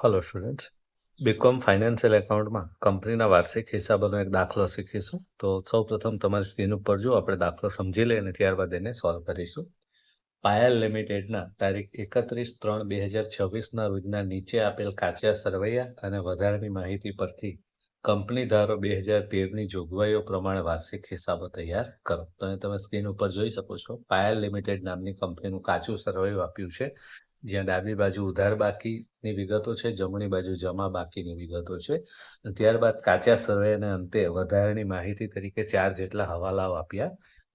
Hello students, BCom financial એકાઉન્ટમાં કંપનીના વાર્ષિક હિસાબોનો એક દાખલો શીખીશું. તો સૌપ્રથમ તમારી સ્ક્રીન ઉપર જો આપણે દાખલો સમજી લઈએ અને ત્યારબાદ એને સોલ્વ કરીશું. પાયલ લિમિટેડના તારીખ 31/3/2026ના રોજના નીચે આપેલ કાચા સરવૈયા અને વધારાની માહિતી પરથી કંપની ધારો 2013ની જોગવાઈઓ પ્રમાણે વાર્ષિક હિસાબો તૈયાર કરો. તો તમે સ્ક્રીન ઉપર જોઈ શકો છો, પાયલ લિમિટેડ નામની કંપનીનું કાચું સરવૈયું આપ્યું છે, જ્યાં ડાબી બાજુ ઉધાર બાકીની વિગતો છે, જમણી બાજુ જમા બાકીની વિગતો છે. ત્યારબાદ કાચા સરવૈયાના અંતે વધારાની માહિતી તરીકે 4 જેટલા હવાલાઓ આપ્યા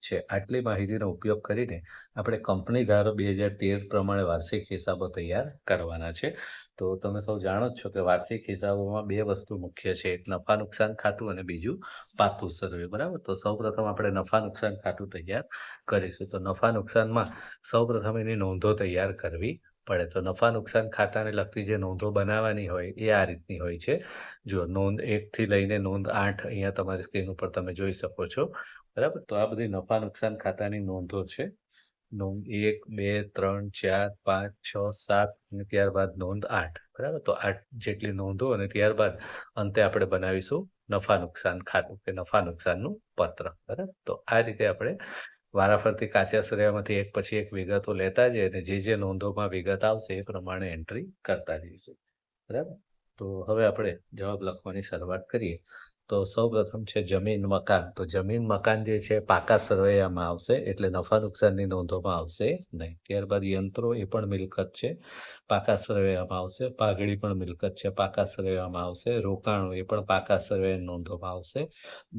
છે. આટલી માહિતીનો ઉપયોગ કરીને આપણે કંપની ધારો 2013 પ્રમાણે વાર્ષિક હિસાબો તૈયાર કરવાના છે. તો તમે સૌ જાણો જ છો કે વાર્ષિક હિસાબોમાં બે વસ્તુ મુખ્ય છે, એક નફા નુકસાન ખાતું અને બીજું પાતું સરવે. બરાબર. તો સૌપ્રથમ આપણે નફા નુકસાન ખાતું તૈયાર કરીશું. તો નફા નુકસાનમાં સૌપ્રથમ એની નોંધો તૈયાર કરવી પડે. તો નફા નુકસાન ખાતાને લગતી જે નોંધો બનાવવાની હોય એ આ રીતની હોય છે. જો નોંધ 1 થી લઈને નોંધ 8 અહીંયા તમારી સ્ક્રીન ઉપર તમે જોઈ શકો છો. બરાબર. તો આ બધી નફા નુકસાન ખાતાની નોંધો છે. નોંધ 1, 2, 3, 4, 5, 6, 7 અને ત્યારબાદ નોંધ 8. બરાબર. તો 8 જેટલી નોંધો અને ત્યારબાદ અંતે આપણે બનાવીશું નફા નુકસાન ખાતું કે નફા નુકસાનનું પત્ર. બરાબર. તો આ રીતે આપણે વારાફરતી કાચા સરવૈયામાંથી એક પછી એક વિગતો લેતા જઈએ અને જે નોંધોમાં વિગત આવશે એ પ્રમાણે એન્ટ્રી કરતા જઈશું. બરાબર. તો હવે આપણે જવાબ લખવાની શરૂઆત કરીએ. તો સૌપ્રથમ છે જમીન મકાન. તો જમીન મકાન જે છે પાકા સરવૈયામાં આવશે, એટલે નફા નુકસાનની નોંધોમાં આવશે નહીં. ત્યારબાદ યંત્રો એ પણ મિલકત છે, પાકા સરવૈયામાં આવશે. પાઘડી પણ મિલકત છે, પાકા સરવૈયામાં આવશે. રોકાણો એ પણ પાકા સરવૈયાની નોંધોમાં આવશે.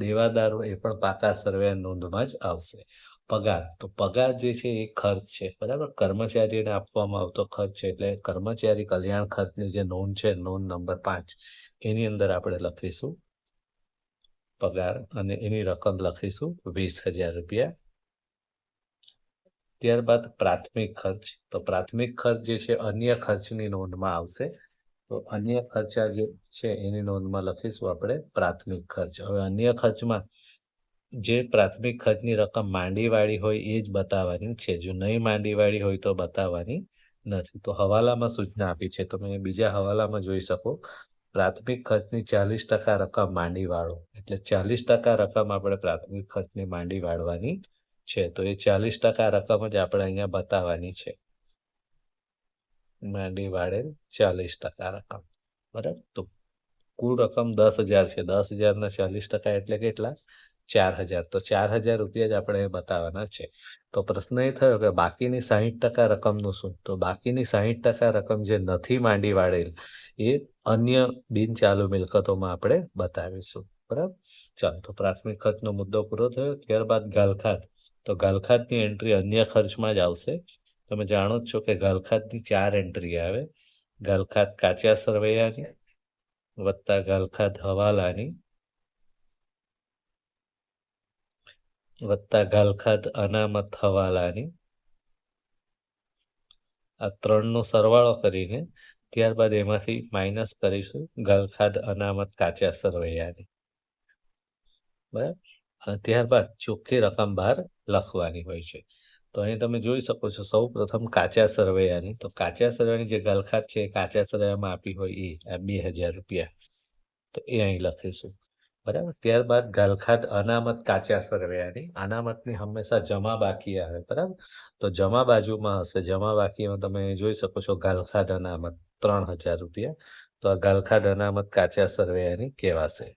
દેવાદારો એ પણ પાકા સરવૈયાની નોંધમાં જ આવશે. પગાર, તો પગાર જે છે એ ખર્ચ છે. બરાબર. કર્મચારીને આપવામાં આવતો ખર્ચ છે, એટલે કર્મચારી કલ્યાણ ખર્ચની જે નોંધ છે, નોંધ નંબર 5, એની અંદર આપણે લખીશું પગાર અને એની રકમ લખીશું 20,000 રૂપિયા. ત્યારબાદ પ્રાથમિક ખર્ચ. તો પ્રાથમિક ખર્ચ જે છે અન્ય ખર્ચની નોંધમાં આવશે. તો અન્ય ખર્ચા જે છે એની નોંધમાં લખીશું આપણે પ્રાથમિક ખર્ચ. હવે અન્ય ખર્ચમાં જે પ્રાથમિક ખર્ચની રકમ માંડીવાળી હોય એ જ બતાવવાની છે. જો નહીં માંડીવાળી હોય તો બતાવવાની નથી. તો હવાલામાં સૂચના આપી છે, તમે બીજા હવાલામાં જોઈ શકો. પ્રાથમિક ખર્ચની 40% રકમ માંડી વાળો, એટલે 40% રકમ આપણે પ્રાથમિક ખર્ચની માંડી વાળવાની છે. તો એ 40% રકમ જ આપણે અહીંયા બતાવવાની છે, માંડી વાળેલ 40% રકમ. બરાબર. તો કુલ રકમ 10,000 છે. 10,000 ના 40% એટલે કેટલા? 4,000. તો 4,000 રૂપિયા જ આપણે બતાવવાના છે. તો પ્રશ્ન એ થયો કે બાકીની 60% રકમનું શું? તો બાકીની 60% રકમ જે નથી માંડી વાળેલ એ અન્ય બિનચાલુ મિલકતોમાં આપણે બતાવીશું. બરાબર. ચાલો, તો પ્રાથમિક ખર્ચનો મુદ્દો પૂરો થયો. ત્યારબાદ ગાલખાત. તો ગાલખાતની એન્ટ્રી અન્ય ખર્ચમાં જ આવશે. તમે જાણો જ છો કે ગાલખાતની 4 એન્ટ્રી આવે. ગાલખાત કાચા સરવૈયાની વત્તા ગાલખાત હવાલાની વત્તા ગાલખાત અનામત હવાલાની, આ 3નો સરવાળો કરીને ત્યારબાદ એમાંથી માઇનસ કરીશું ગાલખાત અનામત કાચા સરવૈયાની. બરાબર. અને ત્યારબાદ ચોખ્ખી રકમ બહાર લખવાની હોય છે. તો અહીં તમે જોઈ શકો છો સૌ પ્રથમ કાચા સરવૈયાની. તો કાચા સરવૈયાની જે ગાલખાત છે એ કાચા સરવૈયામાં આપી હોય એ આ 2,000 રૂપિયા, તો એ અહીં લખીશું. બરાબર. ત્યારબાદ ગાલખાત અનામત કાચા સરવૈયાની. અનામતની હંમેશા જમા બાકી આવે. બરાબર. તો જમા બાજુમાં હશે, જમા બાકીમાં તમે જોઈ શકો છો ગાલખાત અનામત 3,000 રૂપિયા. તો આ ગાલખાત અનામત કાચા સરવૈયાની કહેવાશે.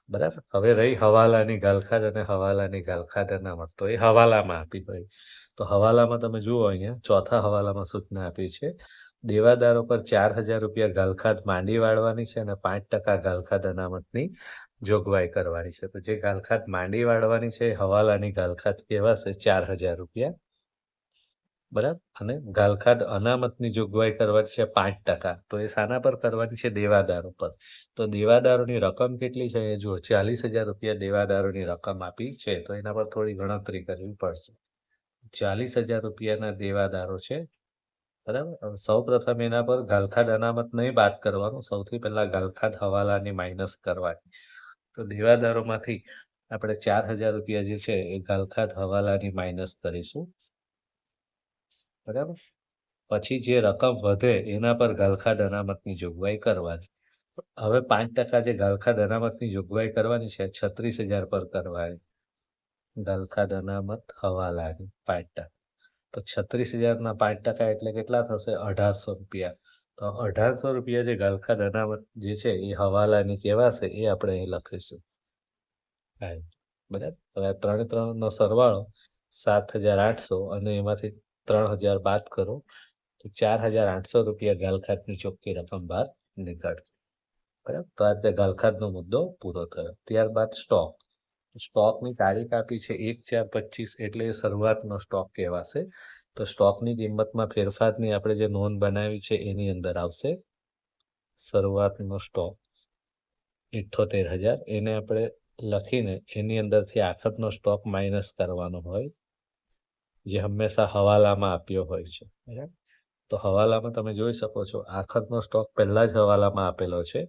બરાબર. હવે રહી હવાલાની ગાલખાત અને હવાલાની ગાલખાત અનામત. તો એ હવાલામાં આપી હોય. તો હવાલામાં તમે જુઓ અહીંયા ચોથા હવાલામાં સૂચના આપી છે, દેવાદારો પર 4,000 રૂપિયા ગાલખાત માંડી વાળવાની છે અને 5% ગાલખાત અનામતની જોગવાઈ કરવાની છે. તો જે ગાલખાત માંડી વાળવાની છે એ હવાલાની ગાલખાત કહેવાશે 4,000 રૂપિયા. બરાબર. અને ગાલખાત અનામતની જોગવાઈ કરવાની છે 5%. તો એ શાના પર કરવાની છે? દેવાદારો પર. તો દેવાદારોની રકમ કેટલી છે? જુઓ, 40,000 રૂપિયા દેવાદારોની રકમ આપી છે. તો એના પર થોડી ગણતરી કરવી પડશે. 40,000 રૂપિયાના દેવાદારો છે. બરાબર. સૌ પ્રથમ એના પર ગાલખાત અનામત નહીં બાદ કરવાનું, સૌથી પહેલા ગાલખાત હવાલાની માઇનસ કરવાની. તો દેવાદારોમાંથી આપણે 4,000 રૂપિયા જે છે એ ગાલખાત હવાલાની માઇનસ કરીશું. બરાબર. પછી જે રકમ વધે એના પર ગાલખાદ અનામતની જોગવાઈ કરવાની. હવે 5% જે ગાલખાદ અનામતની જોગવાઈ કરવાની છે 36,000 પર કરવાની. ગાલખાદ અનામત હવાલાની 5%. તો 36,000 ના 5% એટલે કેટલા થશે? 1,800 રૂપિયા. તો 1,800 રૂપિયા જે ગાલખાદ અનામત જે છે એ હવાલાની કહેવાશે, એ આપણે અહીં લખીશું. બરાબર. હવે 3 સરવાળો 7,800 અને એમાંથી 3,000 બાદ કરો તો 4,800 રૂપિયા ગાલખાદની ચોખ્ખી રકમ બહાર નીકળશે. બરાબર. તો આ રીતે ગાલખાદનો મુદ્દો પૂરો થયો. ત્યારબાદ સ્ટોકની તારીખ આપી છે 1/4/25 એટલે એ શરૂઆતનો સ્ટોક કહેવાશે. તો સ્ટોકની કિંમતમાં ફેરફારની આપણે જે નોંધ બનાવી છે એની અંદર આવશે શરૂઆતનો સ્ટોક 78,000. એને આપણે લખીને એની અંદરથી આખતનો સ્ટોક માઇનસ કરવાનો હોય, જે હંમેશા હવાલામાં આપ્યો હોય છે. બરાબર. તો હવાલામાં તમે જોઈ શકો છો આખતનો સ્ટોક પહેલા જ હવાલામાં આપેલો છે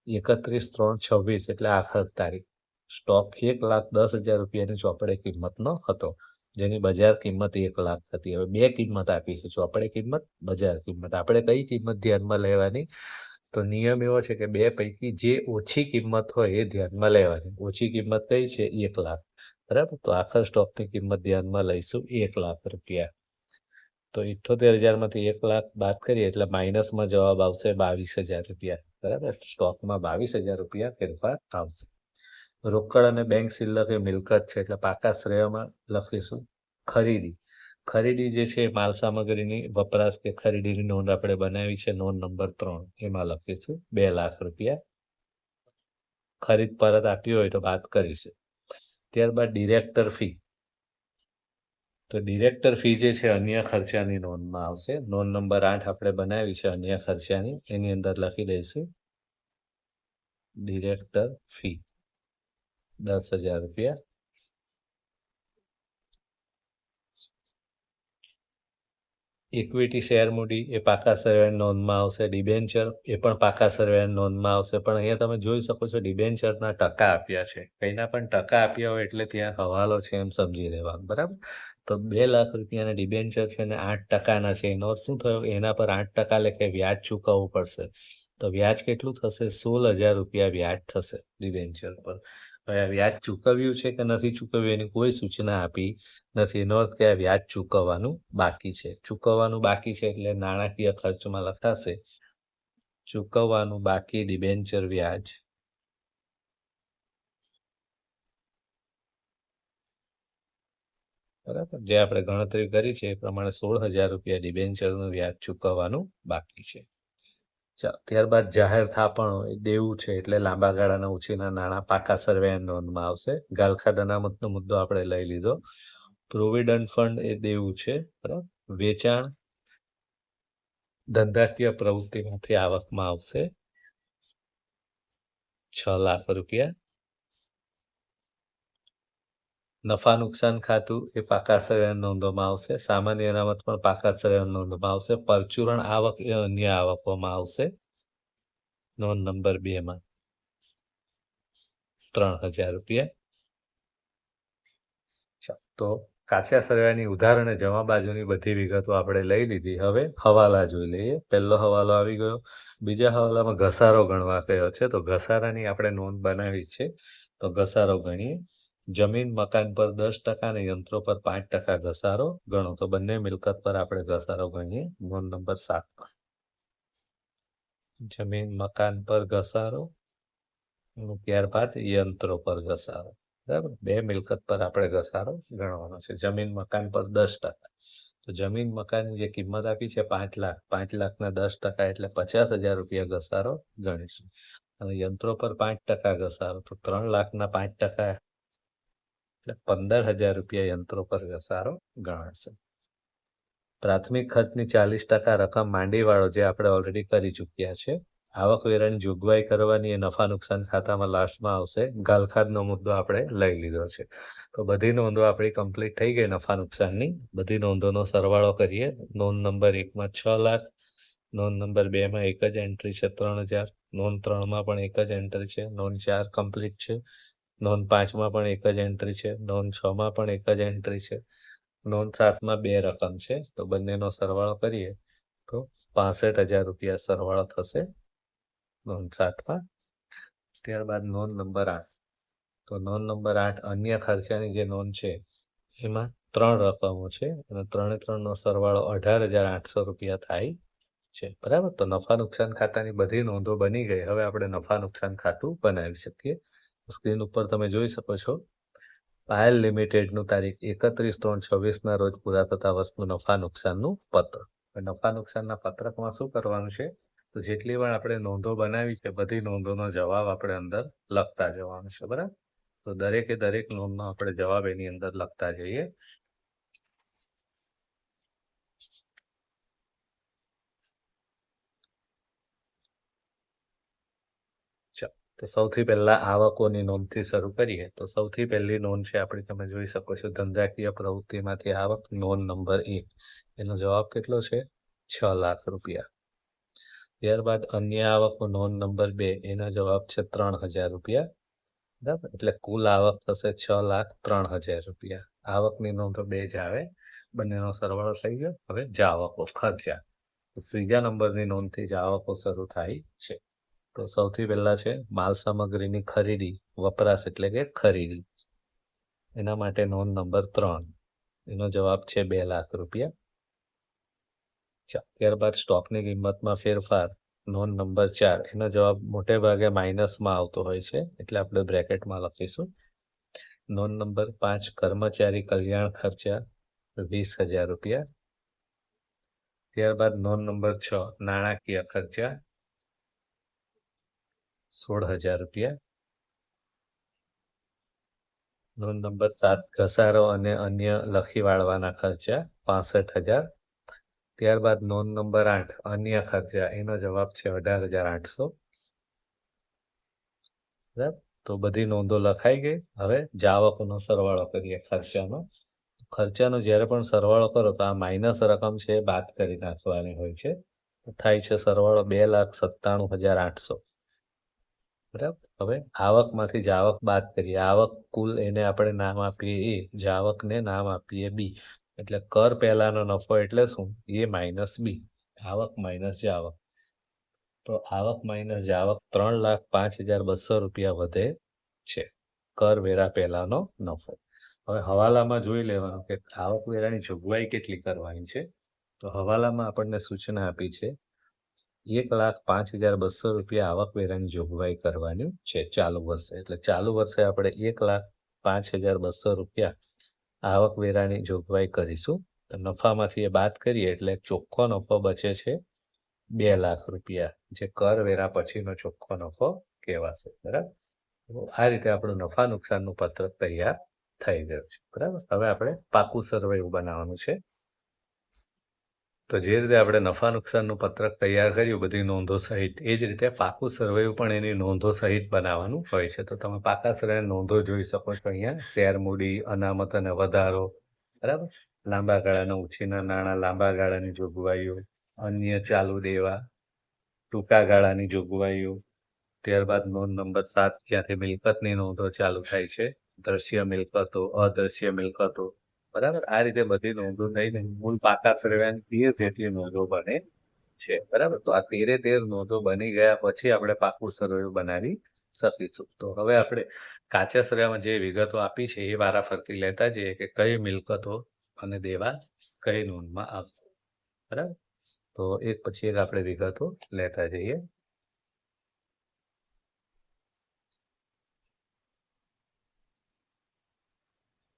31/3/26 એટલે આખત તારીખ. સ્ટોક 1,10,000 રૂપિયાની ચોપડે કિંમતનો હતો, જેની બજાર કિંમત 1 લાખ હતી. હવે બે કિંમત આપી છે, ચોપડે કિંમત, બજાર કિંમત. આપણે કઈ કિંમત ધ્યાનમાં લેવાની? તો નિયમ એવો છે કે બે પૈકી જે ઓછી કિંમત હોય એ ધ્યાનમાં લેવાની. ઓછી કિંમત કઈ છે? 1 લાખ. બરાબર. તો આખર સ્ટોકની કિંમત ધ્યાનમાં લઈશું 1 લાખ રૂપિયા. તો 78,000માંથી 1 લાખ બાદ કરીએ એટલે માઇનસમાં જવાબ આવશે 22,000 રૂપિયા. બરાબર. સ્ટોકમાં 22,000 રૂપિયા ફેરફાર આવશે. રોકડ અને બેંક શિલ્લક એ મિલકત છે એટલે પાકા શ્રેયમાં લખીશું ખરીદી જે છે માલ સામગ્રીની વપરાશ કે ખરીદીની નોંધ આપણે બનાવી છે નોંધ નંબર 3, એમાં લખીશું 2 લાખ રૂપિયા. ખરીદ પરત આપી હોય તો બાદ કરીશું. ત્યારબાદ ડિરેક્ટર ફી. તો ડિરેક્ટર ફી જે છે અન્ય ખર્ચાની નોંધમાં આવશે. નોંધ નંબર 8 આપણે બનાવી છે અન્ય ખર્ચાની, એની અંદર લખી દઈશું ડિરેક્ટર ફી 10,000 રૂપિયા. ઇક્વિટી શેર મૂડી એ પાકા સરવ્યાની નોંધમાં આવશે. ડિબેન્ચર એ પણ પાકા સરવ્યાની નોંધમાં આવશે. પણ અહીંયા તમે જોઈ શકો છો ડિબેન્ચરના ટકા આપ્યા છે. કઈના પણ ટકા આપ્યા હોય એટલે ત્યાં હવાલો છે એમ સમજી લેવાનું. બરાબર. તો 2 લાખ રૂપિયાના ડિબેન્ચર છે ને 8%ના છે. એનો અર્થ શું થયો? એના પર 8% લેખે વ્યાજ ચૂકવવું પડશે. તો વ્યાજ કેટલું થશે? 16,000 રૂપિયા વ્યાજ થશે ડિબેન્ચર પર. હવે વ્યાજ ચૂકવ્યું છે કે નથી ચૂકવ્યું એની કોઈ સૂચના આપી નથી. એનો અર્થ કે આ વ્યાજ ચૂકવવાનું બાકી છે. ચૂકવવાનું બાકી છે એટલે નાણાકીય ખર્ચમાં લખાશે ચૂકવવાનું બાકી ડિબેન્ચર વ્યાજ બરાબર. જે આપણે ગણતરી કરી છે એ પ્રમાણે 16,000 રૂપિયા ડિબેન્ચરનું વ્યાજ ચૂકવવાનું બાકી છે. ત્યારબાદ જાહેર થાપણો એ દેવું છે એટલે લાંબા ગાળાના ઉછીના નાણાં પાકા સરવૈયા નોંધમાં આવશે. ગાલખાદ અનામતનો મુદ્દો આપણે લઈ લીધો. પ્રોવિડન્ટ ફંડ એ દેવું છે. બરાબર. વેચાણ ધંધાકીય પ્રવૃત્તિમાંથી આવકમાં આવશે 6 લાખ રૂપિયા. નફા નુકસાન ખાતું એ પાકા સરવૈયા નોંધોમાં આવશે. સામાન્ય અનામત પણ પાકા સરવૈયા નોંધમાં આવશે. પરચુરણ આવક એ અન્ય આવકોમાં આવશે નોંધ નંબર 2માં 3,000 રૂપિયા. તો કાચા સરવૈયાની ઉધાર અને જમા બાજુની બધી વિગતો આપણે લઈ લીધી. હવે હવાલા જોઈ લઈએ. પહેલો હવાલો આવી ગયો. બીજા હવાલામાં ઘસારો ગણવા કયો છે. તો ઘસારાની આપણે નોંધ બનાવી છે. તો ઘસારો ગણીએ. જમીન મકાન પર 10% અને યંત્રો પર 5% ઘસારો ગણો. તો બંને મિલકત પર આપણે ઘસારો ગણીએ નોંધ નંબર 7 પર. જમીન મકાન પર ઘસારો, ત્યારબાદ યંત્રો પર ઘસારો. બરાબર. બે મિલકત પર આપણે ઘસારો ગણવાનો છે. જમીન મકાન પર 10%. તો જમીન મકાનની જે કિંમત આપી છે 5 લાખ, 5 લાખના 10% એટલે 50,000 રૂપિયા ઘસારો ગણીશું. અને યંત્રો પર 5% ઘસારો તો 3 લાખના 5% એટલે 15,000 રૂપિયા યંત્રો પર ઘસારો ગણાશે. પ્રાથમિક ખર્ચની 40% રકમ માંડીવાળો જે આપણે ઓલરેડી કરી ચૂક્યા છે. આવકવેરાની જોગવાઈ કરવાની એ નફા નુકસાન ખાતામાં લાસ્ટમાં આવશે. ગાલખાદનો મુદ્દો આપણે લઈ લીધો છે. તો બધી નોંધો આપણી કમ્પ્લીટ થઈ ગઈ નફા નુકસાનની. બધી નોંધોનો સરવાળો કરીએ. નોંધ નંબર 1માં 6 લાખ, નોંધ નંબર 2માં એક જ એન્ટ્રી છે 3,000, નોંધ 3માં પણ એક જ એન્ટ્રી છે, નોંધ 4 કમ્પ્લીટ છે, નોંધ 5માં પણ એક જ એન્ટ્રી છે, નોંધ 6માં પણ એક જ એન્ટ્રી છે, નોંધ 7માં 2 રકમ છે. તો બંનેનો સરવાળો કરીએ તો 65,000 રૂપિયા સરવાળો થશે નોંધ 7માં. ત્યારબાદ નોંધ નંબર 8. તો નોંધ નંબર 8 અન્ય ખર્ચાની જે નોંધ છે એમાં 3 રકમો છે અને 3નો સરવાળો 18,800 રૂપિયા થાય છે. બરાબર. તો નફા નુકસાન ખાતાની બધી નોંધો બની ગઈ. હવે આપણે નફા નુકસાન ખાતું બનાવી શકીએ. સ્ક્રીન ઉપર તમે જોઈ શકો છો પાયલ લિમિટેડનું તારીખ 31/3/26ના રોજ પૂરા થતા વર્ષનું નફા નુકસાનનું પત્રક. નફા નુકસાનના પત્રકમાં શું કરવાનું છે, તો જેટલી વાર આપણે નોંધો બનાવી છે બધી નોંધોનો જવાબ આપણે અંદર લખતા જવાનું છે. બરાબર. તો દરેક નોંધનો આપણે જવાબ એની અંદર લખતા જઈએ. તો સૌથી પહેલા આવકોની નોંધથી શરૂ કરીએ. તો સૌથી પહેલી નોંધ છે આપણી, તમે જોઈ શકો છો ધંધાકીય પ્રવૃત્તિમાંથી આવક નોંધ નંબર 1. એનો જવાબ કેટલો છે? 6 લાખ રૂપિયા. ત્યારબાદ અન્ય આવક નોંધ નંબર 2. એનો જવાબ છે 3,000 રૂપિયા. બરાબર. એટલે કુલ આવક થશે 6,03,000 રૂપિયા. આવકની નોંધો 2 જ આવે, બંનેનો સરવાળો થઈ ગયો. હવે જાવકો ખર્ચા. ત્રીજા નંબરની નોંધથી જાવકો શરૂ થાય છે. તો સૌથી પહેલા છે માલ સામગ્રીની ખરીદી વપરાશ એટલે કે ખરીદી. એના માટે નોંધ નંબર 3. એનો જવાબ છે 2 લાખ રૂપિયા. ત્યારબાદ સ્ટોકની કિંમતમાં ફેરફાર નોંધ નંબર 4. એનો જવાબ મોટે ભાગે માઇનસમાં આવતો હોય છે એટલે આપણે બ્રેકેટમાં લખીશું. નોંધ નંબર 5. કર્મચારી કલ્યાણ ખર્ચા 20,000 રૂપિયા. ત્યારબાદ નોંધ નંબર 6. નાણાકીય ખર્ચા 16,000 રૂપિયા. નોંધ નંબર 7. ઘસારો અને અન્ય લખી વાળવાના ખર્ચા 65,000. ત્યારબાદ નોંધ નંબર 8. અન્ય ખર્ચા. એનો જવાબ છે 18,800. બરાબર. તો બધી નોંધો લખાઈ ગઈ. હવે જાવકોનો સરવાળો કરીએ ખર્ચાનો. ખર્ચાનો જ્યારે પણ સરવાળો કરો તો આ માઇનસ રકમ છે બાદ કરી નાખવાની હોય છે. થાય છે સરવાળો 2,97,800. બરાબર. હવે આવકમાંથી જાવક બાદ કરીએ. આવક કુલ એને આપણે નામ આપીએ એ, જાવકને નામ આપીએ બી. એટલે કર પહેલાનો નફો એટલે શું? એ માઇનસ બી. આવક માઇનસ જાવક. તો આવક માઇનસ જાવક 3,05,200 રૂપિયા વધે છે કરવેરા પહેલાનો નફો. હવે હવાલામાં જોઈ લેવાનું કે આવકવેરાની જોગવાઈ કેટલી કરવાની છે. તો હવાલામાં આપણને સૂચના આપી છે 1,05,200 રૂપિયા આવકવેરાની જોગવાઈ કરવાની છે ચાલુ વર્ષે. એટલે ચાલુ વર્ષે આપણે 1,05,200 રૂપિયા આવકવેરાની જોગવાઈ કરીશું. તો નફામાંથી એ બાદ કરીએ એટલે ચોખ્ખો નફો બચે છે 2 લાખ રૂપિયા, જે કરવેરા પછીનો ચોખ્ખો નફો કહેવાશે. બરાબર. આ રીતે આપણું નફા નુકસાનનું પત્રક તૈયાર થઈ ગયું છે. બરાબર. હવે આપણે પાકું સરવૈયું બનાવવાનું છે. તો જે રીતે આપણે નફા નુકસાનનું પત્રક તૈયાર કર્યું બધી નોંધો સહિત, એ જ રીતે પાકું સરવૈયું પણ એની નોંધો સહિત બનાવવાનું હોય છે. તો તમે પાકા સરવૈયાની નોંધો જોઈ શકો છો અહીંયા. શેર મૂડી, અનામત અને વધારો. બરાબર. લાંબા ગાળાના ઉછીના નાણાં, લાંબા ગાળાની જોગવાઈઓ, અન્ય ચાલુ દેવા, ટૂંકા ગાળાની જોગવાઈઓ. ત્યારબાદ નોંધ નંબર 7, જ્યાંથી મિલકતની નોંધો ચાલુ થાય છે. દ્રશ્ય મિલકતો, અદ્રશ્ય મિલકતો. બરાબર. આ રીતે બધી નોંધો થઈને મૂળ પાકા સરવૈયાની 13 જેટલી નોંધો બને છે. બરાબર. તો આ 13 નોંધો બની ગયા પછી આપણે પાકું સરવૈયું બનાવી શકીશું. તો હવે આપણે કાચા સરવૈયામાં જે વિગતો આપી છે એ વારાફરતી લેતા જઈએ કે કઈ મિલકતો અને દેવા કઈ નોંધમાં આવશે. બરાબર. તો એક પછી એક આપણે વિગતો લેતા જઈએ.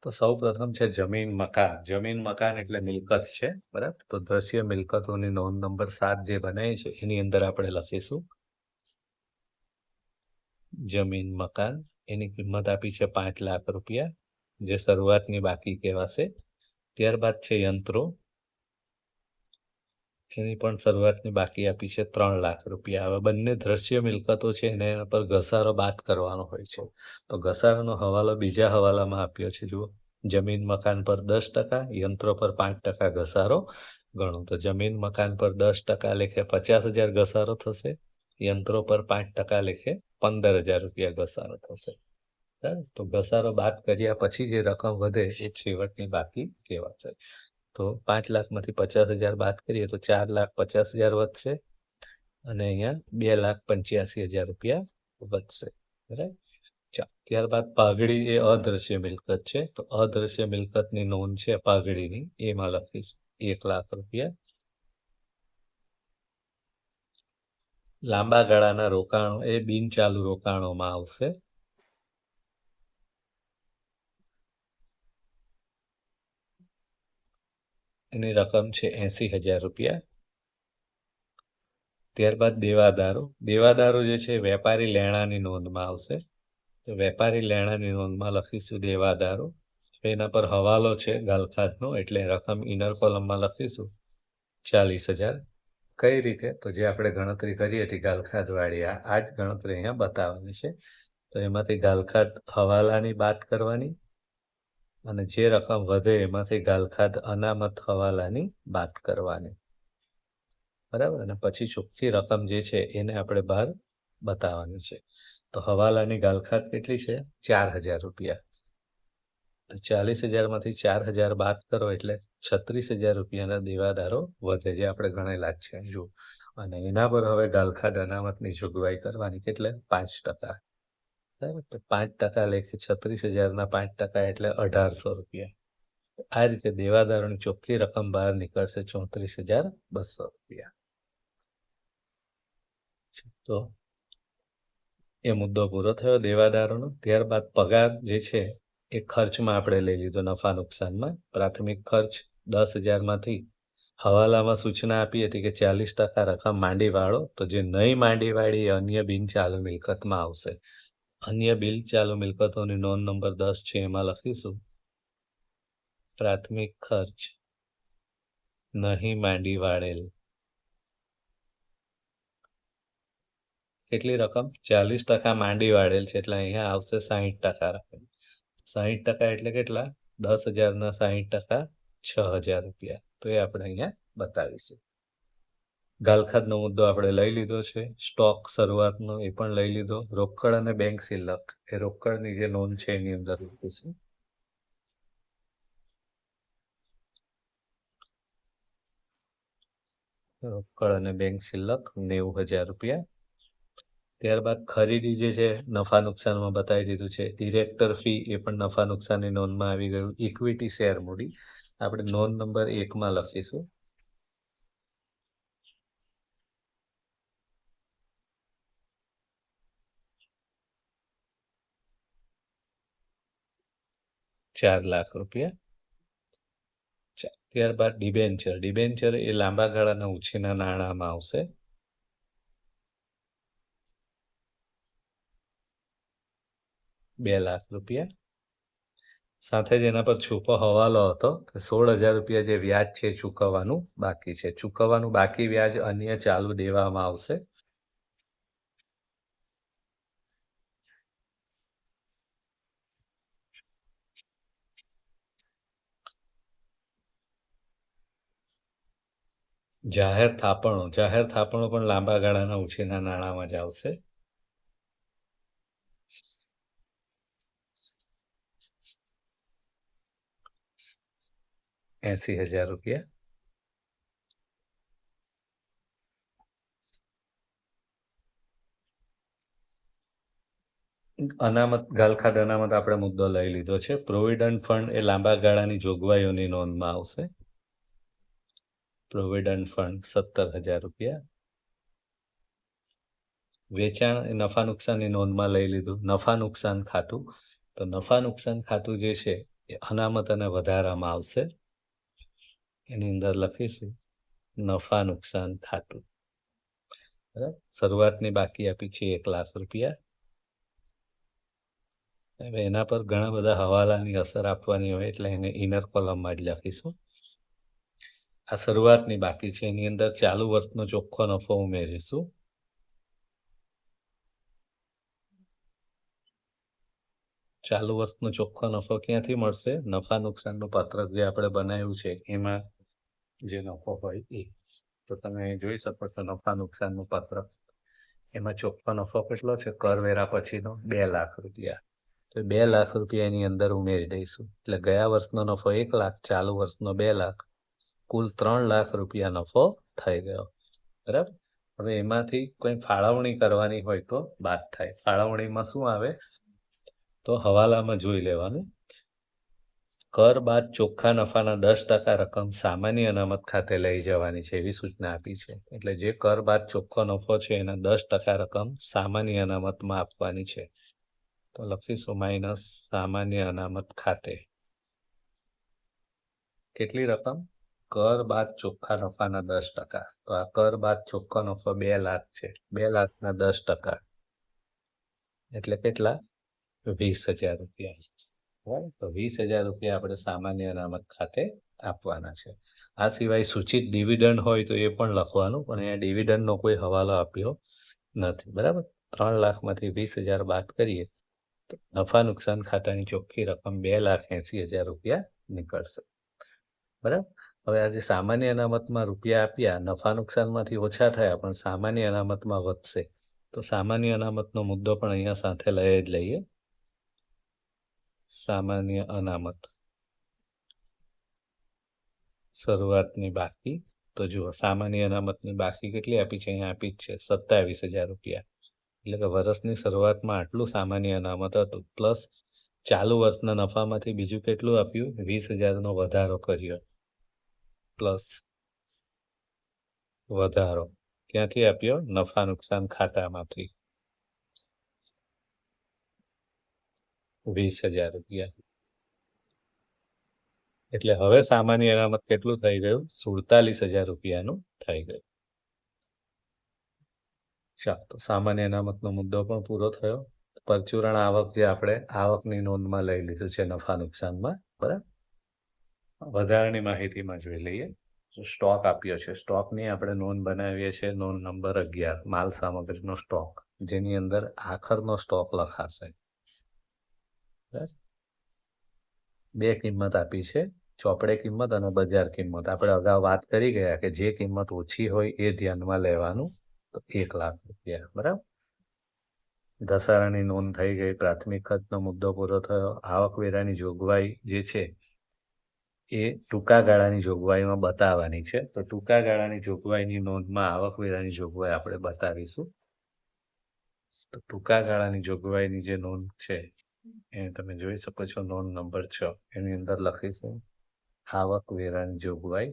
તો સૌ પ્રથમ છે જમીન મકાન. જમીન મકાન એટલે મિલકત છે. બરાબર. તો દ્રશ્ય મિલકતોની નોંધ નંબર 7 જે બનાવી છે એની અંદર આપણે લખીશું જમીન મકાન. એની કિંમત આપી છે 5 લાખ રૂપિયા, જે શરૂઆતની બાકી કહેવાશે. ત્યારબાદ છે યંત્રો. એની પણ શરૂઆતની બાકી આપી છે 3 લાખ રૂપિયા. હવે બંને દ્રશ્ય મિલકતો છે એને એના પર ઘસારો બાદ કરવાનો હોય છે. તો ઘસારાનો હવાલો બીજા હવાલામાં આપ્યો છે. જુઓ, જમીન મકાન પર 10%, યંત્રો પર 5% ઘસારો ગણો. તો જમીન મકાન પર 10% લેખે 50,000 ઘસારો થશે. યંત્રો પર 5% લેખે 15,000 રૂપિયા ઘસારો થશે. તો ઘસારો બાદ કર્યા પછી જે રકમ વધે એ છેવટની બાકી કહેવાશે. તો 5,00,000માંથી 50,000 બાદ કરીએ તો 4,50,000 વધશે અને અહીંયા 2,85,000 રૂપિયા વધશે. બરાબર. ત્યારબાદ પાઘડી એ અદ્રશ્ય મિલકત છે, તો અદ્રશ્ય મિલકતની નોંધ છે પાઘડીની, એમાં લખીશ 1,00,000 રૂપિયા. લાંબા ગાળાના રોકાણો એ બિનચાલુ રોકાણોમાં આવશે. એની રકમ છે 80,000 રૂપિયા. ત્યારબાદ દેવાદારો જે છે વેપારી લેણાની નોંધમાં આવશે. તો વેપારી લેણાની નોંધમાં લખીશું દેવાદારો. એના પર હવાલો છે ગાલખાતનો, એટલે રકમ ઇનર કોલમમાં લખીશું 40,000. કઈ રીતે? તો જે આપણે ગણતરી કરી હતી ગાલખાત વાળી, આ જ ગણતરી અહીંયા બતાવવાની છે. તો એમાંથી ગાલખાત હવાલાની બાદ કરવાની અને જે રકમ વધે એમાંથી ગાલખાત અનામત હવાલાની બાદ કરવાની. બરાબર. અને પછી ચોખ્ખી રકમ જે છે એને આપણે બહાર બતાવવાની છે. તો હવાલાની ગાલખાત કેટલી છે? 4,000 રૂપિયા. તો 40,000માંથી 4,000 બાદ કરો એટલે 36,000 રૂપિયાના દેવાદારો વધે, જે આપણે ગણેલા જ છે જો. અને એના પર હવે ગાલખાત અનામતની જોગવાઈ કરવાની, કેટલે? 5%. બરાબર. 5% લેખે 36,000ના 5% એટલે 1,800 રૂપિયા. આ રીતે દેવાદારોની ચોખ્ખી રકમ બહાર નીકળશે 34,200 રૂપિયા. તો એ મુદ્દો પૂરો થયો દેવાદારોનો. ત્યારબાદ પગાર જે છે એ ખર્ચમાં આપણે લઈ લીધો નફા નુકસાનમાં. પ્રાથમિક ખર્ચ 10,000માંથી હવાલામાં સૂચના આપી હતી કે 40% રકમ માંડી વાળો, તો જે નહીં માંડી વાળી અન્ય બિન ચાલુ મિલકતમાં આવશે. અન્ય બિન ચાલુ મિલકતોની નોંધ નંબર 10 છે, એમાં લખીશું પ્રાથમિક ખર્ચ નહીં માંડી વાળેલ. કેટલી રકમ? 40% માંડી વાળેલ છે, એટલે અહીંયા આવશે 60% રકમ. 60% એટલે કેટલા? 10,000ના 60% 6,000 રૂપિયા. તો એ આપણે અહીંયા બતાવીશું. ગાલખાતનો મુદ્દો આપણે લઈ લીધો છે. સ્ટોક શરૂઆતનો એ પણ લઈ લીધો. રોકડ અને બેંક શિલ્લક એ રોકડની જે નોંધ છે એની અંદર લખીશું. રોકડ અને બેંક શિલ્લક 90,000 રૂપિયા. ત્યારબાદ ખરીદી જે છે નફા નુકસાનમાં બતાવી દીધું છે. ડિરેક્ટર ફી એ પણ નફા નુકસાનની નોંધમાં આવી ગયું. ઇક્વિટી શેર મૂડી આપણે નોંધ નંબર 1માં લખીશું. ₹4,00,000 રૂપિયા. ત્યારબાદ ડિબેન્ચર એ લાંબા ગાળાના ઉછીના નાણાંમાં આવશે. ₹2,00,000 રૂપિયા. સાથે જ એના પર છૂપો હવાલો હતો કે 16,000 રૂપિયા જે વ્યાજ છે ચૂકવવાનું બાકી છે. ચૂકવવાનું બાકી વ્યાજ અન્ય ચાલુ દેવામાં આવશે. જાહેર થાપણો પણ લાંબા ગાળાના ઉછીના નાણાંમાં જ આવશે. ₹80,000 રૂપિયા. અનામત ગાલખાત અનામત આપણે મુદ્દો લઈ લીધો છે. પ્રોવિડન્ટ ફંડ એ લાંબા ગાળાની જોગવાઈઓની નોંધમાં આવશે. પ્રોવિડન્ટ ફંડ 17,000 રૂપિયા. વેચાણ એ નફા નુકસાનની નોંધમાં લઈ લીધું. નફા નુકસાન ખાતું, તો નફા નુકસાન ખાતું જે છે એ અનામત અને વધારામાં આવશે. એની અંદર લખીશું નફા નુકસાન ખાતું. બરાબર. શરૂઆતની બાકી આપી છે ₹1,00,000 રૂપિયા. હવે એના પર ઘણા બધા હવાલાની અસર આપવાની હોય એટલે એને ઇનર કોલમમાં જ લખીશું. આ શરૂઆતની બાકી છે, એની અંદર ચાલુ વર્ષનો ચોખ્ખો નફો ઉમેરીશું. ચાલુ વર્ષનો ચોખ્ખો નફો ક્યાંથી મળશે? નફા નુકસાનનું પત્રક જે આપણે બનાવ્યું છે એમાં જે નફો હોય એ. તો તમે જોઈ શકો છો નફા નુકસાનનું પત્રક, એમાં ચોખ્ખો નફો કેટલો છે કરવેરા પછીનો? ₹2,00,000 રૂપિયા. તો ₹2,00,000 રૂપિયા એની અંદર ઉમેરી દઈશું. એટલે ગયા વર્ષનો નફો 1,00,000, ચાલુ વર્ષનો 2,00,000, કુલ 3 લાખ રૂપિયા નફો થઈ ગયો. બરાબર. હવે એમાંથી કોઈ ફાળવણી કરવાની હોય તો બાદ થાય. ફાળવણીમાં શું આવે તો હવાલામાં જોઈ લેવાનું. કર બાદ ચોખ્ખા નફાના 10% રકમ સામાન્ય અનામત ખાતે લઈ જવાની છે એવી સૂચના આપી છે. એટલે જે કર બાદ ચોખ્ખો નફો છે એના 10% રકમ સામાન્ય અનામતમાં આપવાની છે. તો લખીશું માઇનસ સામાન્ય અનામત ખાતે. કેટલી રકમ? કર બાદ ચોખ્ખા નફાના 10%. તો આ કર બાદ ચોખ્ખો નફો 2 લાખ છે. 2 લાખના 10% એટલે કેટલા? 20,000 રૂપિયા. તો 20,000 રૂપિયા આપણે સામાન્ય અનામત ખાતે આપવાના છે. આ સિવાય સૂચિત ડિવિડન્ડ હોય તો એ પણ લખવાનું, પણ અહીંયા ડિવિડન્ડનો કોઈ હવાલો આપ્યો નથી. બરાબર. 3 લાખમાંથી 20,000 બાદ કરીએ તો નફા નુકસાન ખાતાની ચોખ્ખી રકમ 2,80,000 રૂપિયા નીકળશે. બરાબર. હવે આજે સામાન્ય અનામતમાં રૂપિયા આપ્યા, નફા નુકસાનમાંથી ઓછા થયા પણ સામાન્ય અનામતમાં વધશે. તો સામાન્ય અનામતનો મુદ્દો પણ અહીંયા સાથે લઈ જ લઈએ. સામાન્ય અનામત શરૂઆતની બાકી. તો જુઓ સામાન્ય અનામતની બાકી કેટલી આપી છે? અહીંયા આપી જ છે 27,000 રૂપિયા. એટલે કે વર્ષની શરૂઆતમાં આટલું સામાન્ય અનામત હતું, પ્લસ ચાલુ વર્ષના નફામાંથી બીજું કેટલું આપ્યું? 20,000 નો વધારો કર્યો. પ્લસ વધારો ક્યાંથી આપ્યો? નફા નુકસાન ખાતામાંથી 20,000 રૂપિયા. એટલે હવે સામાન્ય અનામત કેટલું થઈ ગયું? 47,000 રૂપિયાનું થઈ ગયું. ચાલો, તો સામાન્ય અનામતનો મુદ્દો પણ પૂરો થયો. પરચુરણ આવક જે આપણે આવકની નોંધમાં લઈ લીધું છે નફા નુકસાનમાં. બરાબર. વધારાની માહિતીમાં જોઈ લઈએ. સ્ટોક આપ્યો છે. સ્ટોકની આપણે નોંધ બનાવીએ છીએ. નોંધ નંબર 11, માલ સામગ્રીનો સ્ટોક, જેની અંદર આખરનો સ્ટોક લખાશે. બે કિંમત આપી છે, ચોપડે કિંમત અને બજાર કિંમત. આપણે અગાઉ વાત કરી ગયા કે જે કિંમત ઓછી હોય એ ધ્યાનમાં લેવાનું. તો 1 લાખ રૂપિયા. બરાબર. ઘસારાની નોંધ થઈ ગઈ. પ્રાથમિક ખર્ચનો મુદ્દો પૂરો થયો. આવકવેરાની જોગવાઈ જે છે એ ટૂંકા ગાળાની જોગવાઈમાં બતાવવાની છે. તો ટૂંકા ગાળાની જોગવાઈની નોંધમાં આવકવેરાની જોગવાઈ આપણે બતાવીશું. તો ટૂંકા ગાળાની જોગવાઈની જે નોંધ છે એ તમે જોઈ શકો છો. નોંધ નંબર 6 એની અંદર લખીશું આવકવેરાની જોગવાઈ.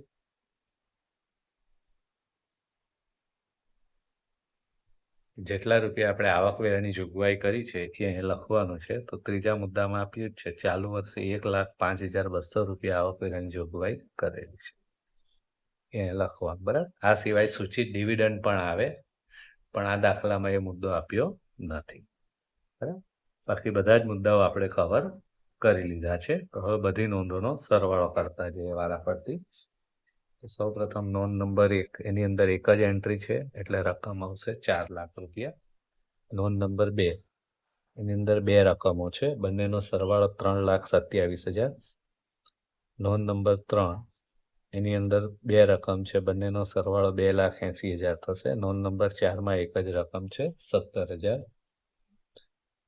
જેટલા રૂપિયા આપણે આવકવેરાની જોગવાઈ કરી છે એ અહીં લખવાનું છે. તો ત્રીજા મુદ્દામાં આપ્યું છે ચાલુ વર્ષે 1,05,200 રૂપિયા આવકવેરાની જોગવાઈ કરેલી છે એ લખવાનું. બરાબર. આ સિવાય સૂચિત ડિવિડન્ડ પણ આવે, પણ આ દાખલામાં એ મુદ્દો આપ્યો નથી. બરાબર. બાકી બધા જ મુદ્દાઓ આપણે કવર કરી લીધા છે. તો હવે બધી નોંધોનો સરવાળો કરતા જઈએ વારાફરતી. તો સૌ પ્રથમ નોંધ નંબર 1, એની અંદર એક જ એન્ટ્રી છે એટલે રકમ આવશે 4 લાખ રૂપિયા. નોંધ નંબર 2, એની અંદર બે રકમો છે, બંનેનો સરવાળો 3,27,000. નોંધ નંબર 3, એની અંદર બે રકમ છે, બંનેનો સરવાળો 2,80,000 થશે. નોંધ નંબર 4માં એક જ રકમ છે, 17,000.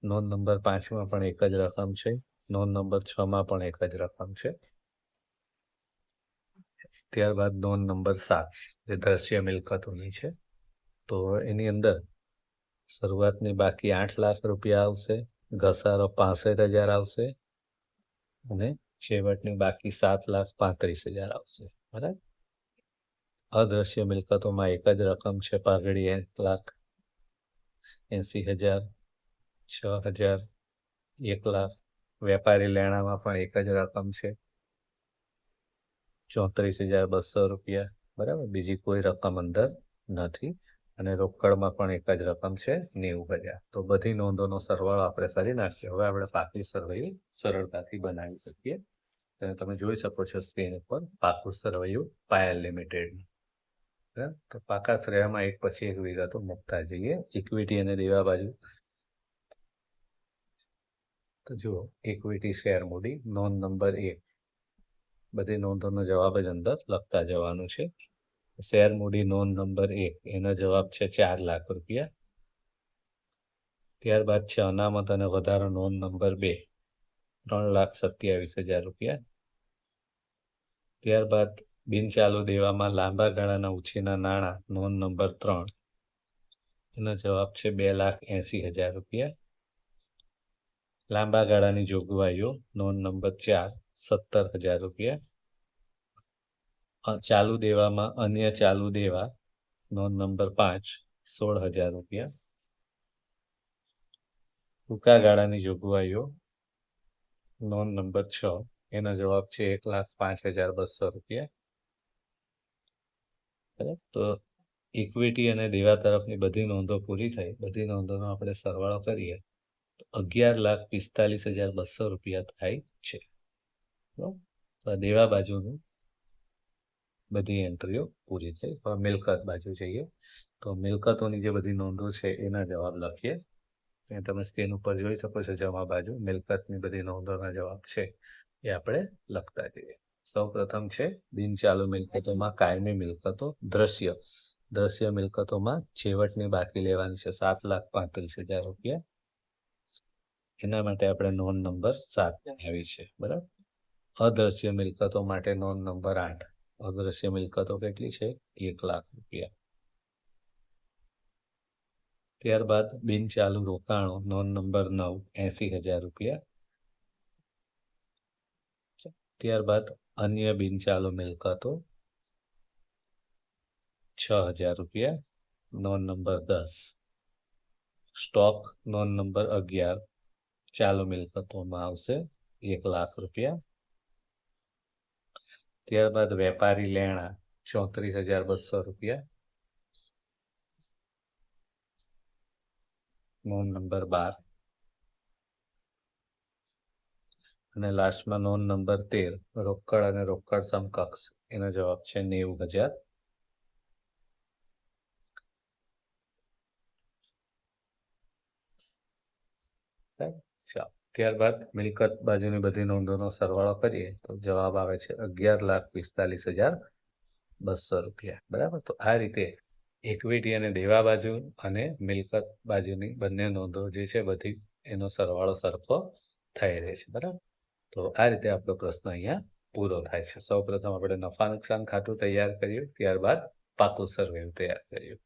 નોંધ નંબર 5માં પણ એક જ રકમ છે. નોંધ નંબર 6માં પણ એક જ રકમ છે. ત્યારબાદ નોંધ નંબર 7 જે દ્રશ્ય મિલકતોની છે. તો એની અંદર શરૂઆતની બાકી 8 લાખ રૂપિયા આવશે, ઘસારો 65,000 આવશે અને છેવટની બાકી 7,35,000 આવશે. બરાબર. અદ્રશ્ય મિલકતોમાં એક જ રકમ છે, પાઘડી 1,80,000, 6,000, 1 લાખ. વેપારી લેણામાં પણ એક જ રકમ છે, 34,200 રૂપિયા. બરાબર. બીજી કોઈ રકમ અંદર નથી. અને રોકડમાં પણ એક જ રકમ છે, 90,000. તો બધી નોંધોનો સરવાળો આપણે કરી નાખીએ. હવે આપણે પાકી સરવૈયું સરળતાથી બનાવી શકીએ. તમે જોઈ શકો છો સ્ક્રીન ઉપર પાકું સરવૈયું પાયલ લિમિટેડ. તો પાકા શ્રેયમાં એક પછી એક વિગતો મૂકતા જઈએ. ઇક્વિટી અને દેવા બાજુ તો જુઓ ઇક્વિટી શેર મૂડી નોંધ નંબર 1, બધી નોંધોનો જવાબ જ અંદર લખતા જવાનું છે. શેર મૂડી નોંધ નંબર 1, એનો જવાબ છે 4 લાખ રૂપિયા. ત્યારબાદ છે અનામત અને વધારો નોંધ નંબર 2, 3,27,000 રૂપિયા. ત્યારબાદ બિનચાલુ દેવામાં લાંબા ગાળાના ઉછીના નાણાં નોંધ નંબર 3, એનો જવાબ છે 2,80,000 રૂપિયા. લાંબા ગાળાની જોગવાઈઓ નોંધ નંબર 4, 17,000 રૂપિયા. ચાલુ દેવામાં અન્ય ચાલુ દેવા નોંધ નંબર 5, 16,000 રૂપિયા. ટૂંકા ગાળાની જોગવાઈઓ નોંધ નંબર 6, એનો જવાબ છે 1,05,200 રૂપિયા. તો ઇક્વિટી અને દેવા તરફની બધી નોંધો પૂરી થઈ. બધી નોંધોનો આપણે સરવાળો કરીએ તો 11,45,200 રૂપિયા થાય છે. તો દેવા બાજુનું બધી એન્ટ્રીઓ પૂરી થઈ. હવે મિલકત બાજુ જઈએ તો મિલકતોની જે બધી નોંધો છે એના જવાબ લખીએ. તમે સ્ક્રીન ઉપર જોઈ શકો છો જમા બાજુ મિલકતની બધી નોંધોના જવાબ છે એ આપણે લખતા જઈએ. સૌ પ્રથમ છે બિનચાલુ મિલકતોમાં કાયમી મિલકતો. દ્રશ્ય મિલકતોમાં છેવટની બાકી લેવાની છે 7,35,000 રૂપિયા. એના માટે આપણે નોંધ નંબર 7 બનાવી છે. બરાબર. અદ્રશ્ય મિલકતો માટે નોંધ નંબર 8. અદ્રશ્ય મિલકતો કેટલી છે? 1,00,000 રૂપિયા. ત્યારબાદ બિનચાલુ રોકાણો નોંધ નંબર 9, 80,000 રૂપિયા. ત્યારબાદ અન્ય બિનચાલુ મિલકતો 6,000 રૂપિયા. નોંધ નંબર 10. સ્ટોક નોંધ નંબર 11 ચાલુ મિલકતોમાં આવશે 1,00,000 રૂપિયા. ત્યારબાદ વેપારી લેણા 34,200 રૂપિયા. નોંધ નંબર 12. અને લાસ્ટમાં નોંધ નંબર 13 રોકડ અને રોકડ સમકક્ષ. એનો જવાબ છે 90,000. ત્યારબાદ મિલકત બાજુની બધી નોંધોનો સરવાળો કરીએ તો જવાબ આવે છે 11,45,200 રૂપિયા. બરાબર. તો આ રીતે ઇક્વિટી અને દેવા બાજુ અને મિલકત બાજુની બંને નોંધો જે છે બધી એનો સરવાળો સરખો થઈ રહે છે. બરાબર. તો આ રીતે આપણો પ્રશ્ન અહીંયા પૂરો થાય છે. સૌ પ્રથમ આપણે નફા નુકસાન ખાતું તૈયાર કર્યું, ત્યારબાદ પાકું સર્વે તૈયાર કર્યું.